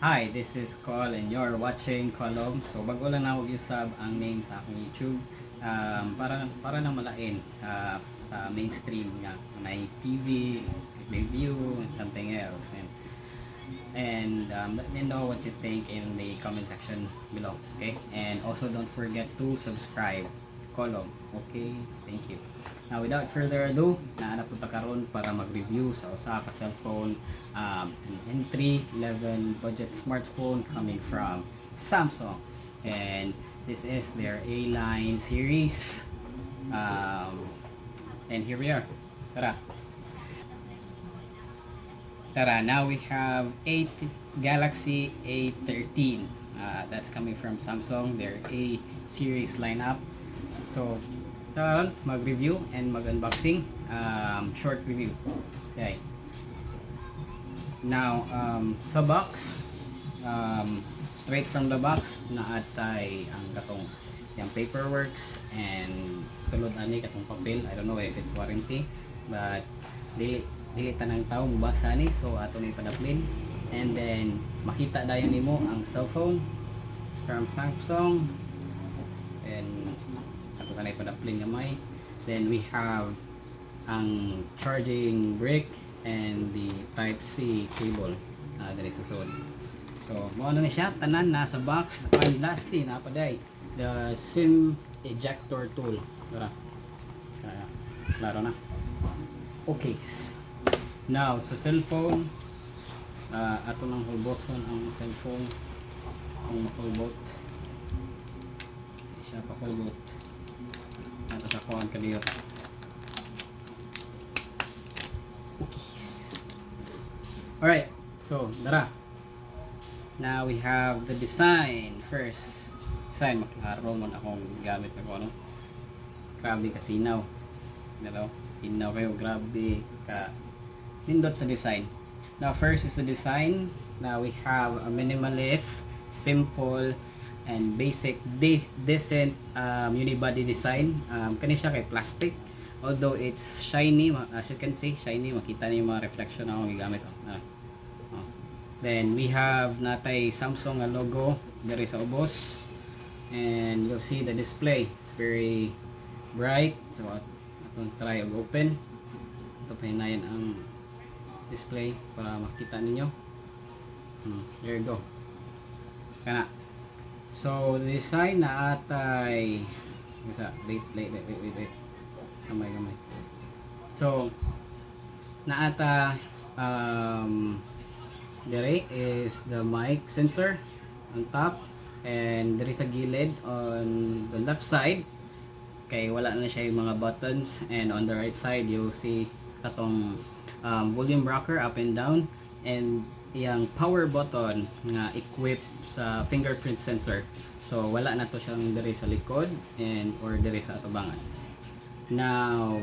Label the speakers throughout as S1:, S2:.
S1: Hi, this is Col and you're watching Colom. So bago lang na mag-usab ang name sa akong YouTube, para na malain sa mainstream nga may TV, review, and something else. And let me know what you think in the comment section below. Okay, and also don't forget to subscribe. Colom. Okay, thank you. Now without further ado, naanap punta karon para mag-review sa usa ka cellphone, an entry level budget smartphone coming from Samsung, and this is their A-line series. And here we are. Tara. Now we have Galaxy A13. That's coming from Samsung, their A series lineup. So, tara mag-review and mag-unboxing. Short review. Okay. Now, sa box, straight from the box, naatay ang katong yung paperworks and sulod ani katong papel. I don't know if it's warranty, but dili tanang tao mubasa ni, so ato ni padaplin. And then makita dayon nimo ang cellphone from Samsung, and ato kanay padaplin gamay. Then we have ang charging brick and the type C cable diri sa sulod. So mo ano ni siya, tanan nasa box. And lastly napaday the SIM ejector tool. Tara, klaro na. Okay, now sa cellphone, ato nang hulbot ang cellphone. Kung makulbot siya, pakulbot ato sa kuhan kaliyot. Okay, alright, so dara. Now we have the design first. Design, maklaro mo akong gamit na ko, ano, grabe ka sinaw, sinaw kayo, grabe ka nindot sa design. Now first is the design. Now we have a minimalist, simple and basic, decent unibody design. Kani siya kay plastic, although it's shiny, as you can see, shiny, makita niyo yung mga reflection na akong gigamit. Then we have natay Samsung logo there sa ubos, and you'll see the display, it's very bright. So atong try og open. Ito pahinayan ang display para makita ninyo. There you go. Kana. So the design na atay wait. Gamay. So naata dire is the mic sensor on top, and there is a gilid on the left side kay wala na siya yung mga buttons, and on the right side you'll see atong volume rocker up and down, and yung power button nga equipped sa fingerprint sensor. So wala na to siyang dire sa likod and or dire sa atubangan. Now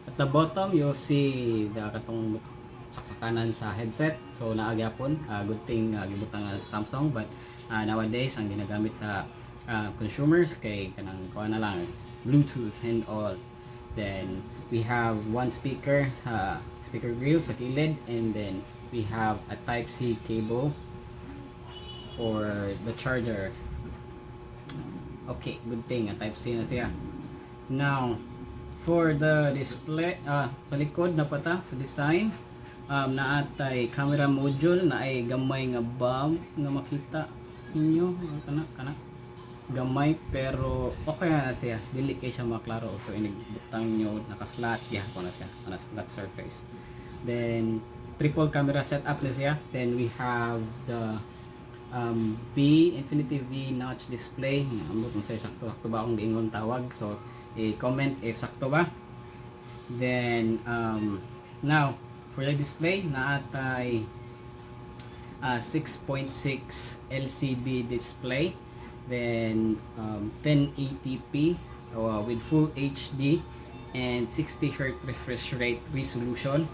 S1: at the bottom you'll see the katong saksakanan sa headset. So naagyapon, good thing gibutang Samsung, but nowadays ang ginagamit sa consumers kay kanang kuha na lang Bluetooth and all. Then we have one speaker sa speaker grill sa kilid, and then we have a type C cable for the charger. Okay, good thing type C na siya. Now for the display, sa likod na pata sa design, naatay camera module na ay gamay nga bump nga makita ninyo, kana gamay, pero okay na siya, dili kay siya maklaro. So inibutang nyo naka flat ko na siya, flat surface. Then triple camera setup na siya. Then we have the Infinity V notch display. Ambot kung say sakto ba akong giingon tawag, so i-comment if sakto ba. Then now for the display, naatay 6.6 LCD display, then 1080p with full HD and 60 Hz refresh rate resolution,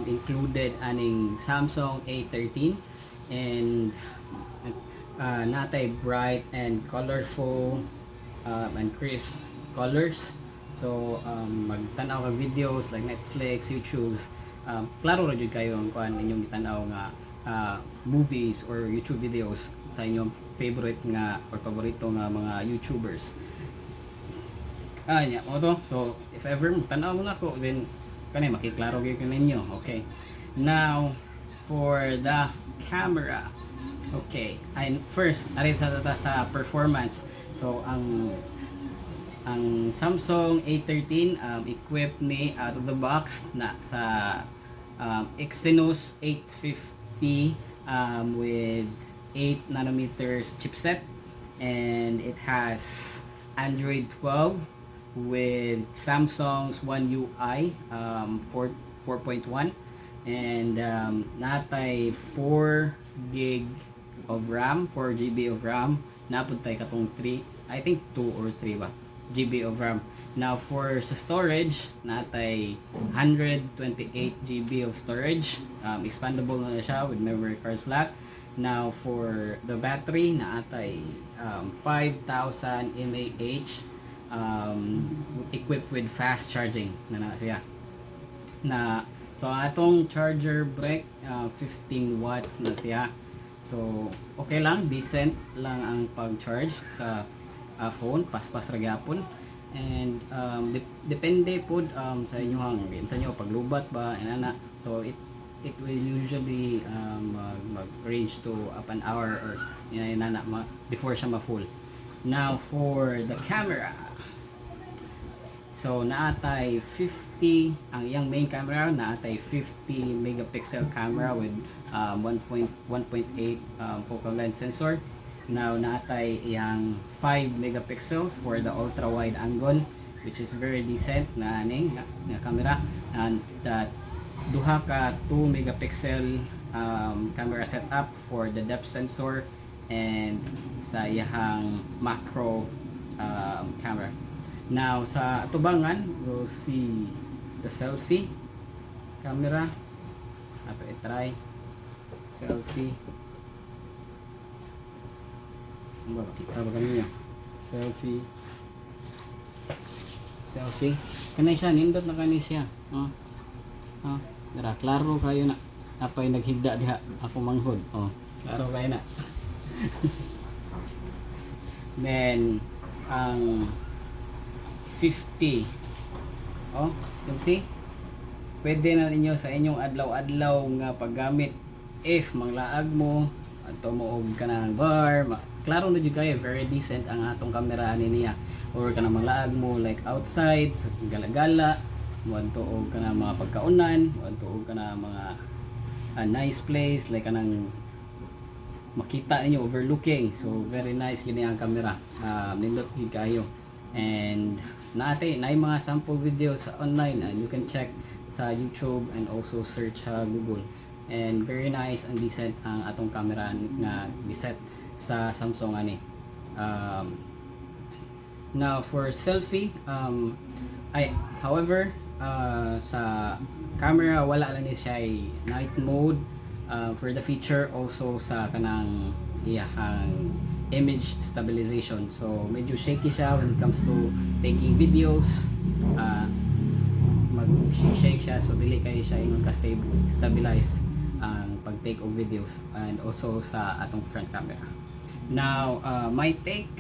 S1: included aning Samsung A13, and natay bright and colorful and crisp colors. So magtanaw ka videos like Netflix, YouTube, klaro ra jud kayo ang kuan inyong gitanaw nga movies or YouTube videos sa inyong favorite nga or paborito nga mga YouTubers. Nya mo to. So if ever tanaw mo na ko, then kanay makiklaro gyud ninyo. Okay, now for the camera. Okay, and first arin sa tata sa performance. So ang Samsung A13 equipped ni out of the box na sa Exynos 850 with 8 nanometers chipset, and it has Android 12 with Samsung's One UI 4.1, and natay 4 gig of RAM, 4 GB of RAM, napod tay katong 3, I think 2 or 3 ba GB of RAM. Now for sa storage, natay 128 GB of storage, expandable na siya with memory card slot. Now for the battery, natay 5,000 mAh, equipped with fast charging na siya. So atong charger brick 15 watts na siya. So okay lang, decent lang ang pag-charge sa phone, paspas ra gyapon. And depende pod sa inyong sa inyo paglubat ba inana. So it will usually mag range to up an hour or inana before siya ma-full. Now for the camera, so naatay 50 ang iyang main camera, naatay 50 megapixel camera with 1.8 focal length sensor. Now naatay iyang 5 megapixel for the ultra wide angle, which is very decent na aning nga camera, and that duha ka 2 megapixel camera setup for the depth sensor and sa iyang macro camera. Now sa atubangan, we'll see the selfie camera. Ato i-try selfie. Ano ba, kita ba kanina? Selfie. Kanay siya, nindot na kanay siya. Dara, klaro kayo na. Apay naghigda diha, ako manghod. Klaro kayo na. Then, ang 50. As you can see, pwede na ninyo sa inyong adlaw-adlaw nga paggamit. If manglaag mo, ato mo og kanang bar, klaro na jud kayo, very decent ang atong camera niya. Or kanang manglaag mo like outside sa gala-gala, mo adto og kanang mga pagkaunan, mo adto og kanang mga nice place like kanang makita ninyo overlooking. So very nice gini ang camera. Nindot gid kayo. And naay mga sample videos sa online, and you can check sa YouTube and also search sa Google. And very nice and decent ang atong camera nga giset sa Samsung ani. Now for selfie, however sa camera wala lang ni siya night mode. For the feature also sa kanang iyahang image stabilization, so medyo shaky siya when it comes to taking videos. Mag-shake siya, so dili kayo siya ingon ka stabilize ang pag-take of videos, and also sa atong front camera. Now my take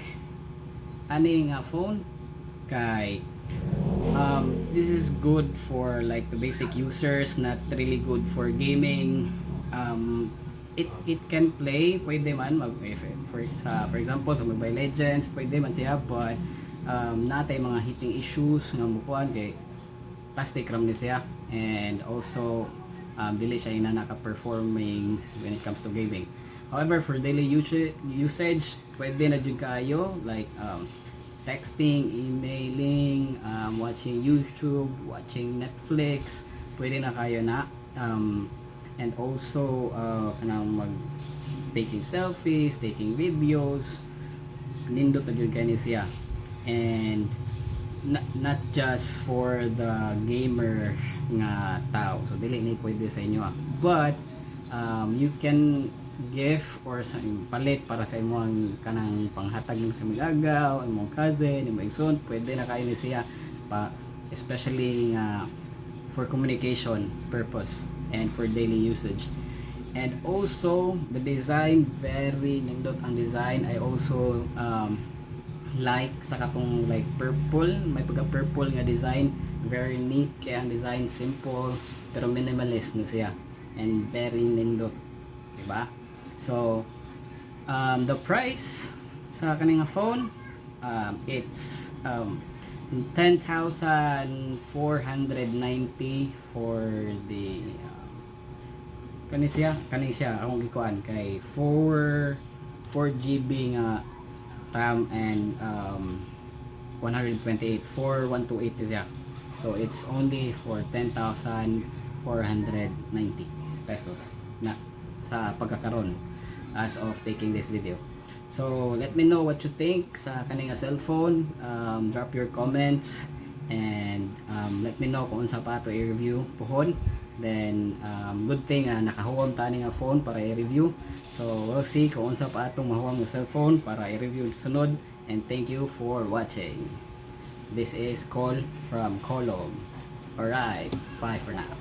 S1: ani nga phone kay this is good for like the basic users, not really good for gaming. It can play, pwede man for example sa Mobile Legends, pwede man siya, but natay mga heating issues nga mukuan kay plastic RAM ni siya, and also dili siya ina naka-performing when it comes to gaming. However, for daily usage, pwede na jud kayo like texting, emailing, watching YouTube, watching Netflix, pwede na kayo na. And also kanang taking selfies, taking videos, nindot na jud kani siya. And not just for the gamer nga tao, so dili ni pwede sa inyo, but you can give or sa palit para sa imong kanang panghatag ng sa milagaw, imong cousin, imong igsoon, pwede na kayo ni siya pa, especially nga for communication purpose and for daily usage. And also the design, very nindot ang design. I also like sa katong like purple, may pagka purple nga design, very neat kaya ang design simple pero minimalist na siya and very nindot, diba? So the price sa kaning phone, it's 10,490 for the kani siya akong gikuan kay 4 GB nga RAM and 128 4128 siya. So it's only for 10,490 pesos na sa pagkakaroon as of taking this video. So let me know what you think sa kaning cellphone. Drop your comments and let me know kung unsa pa to i-review puhon. Then good thing nakahuwam ta ni nga phone para i-review. So we'll see kung unsa pa atong mahuwam nga cellphone para i-review sunod. And thank you for watching. This is Call from Colom. Alright, bye for now.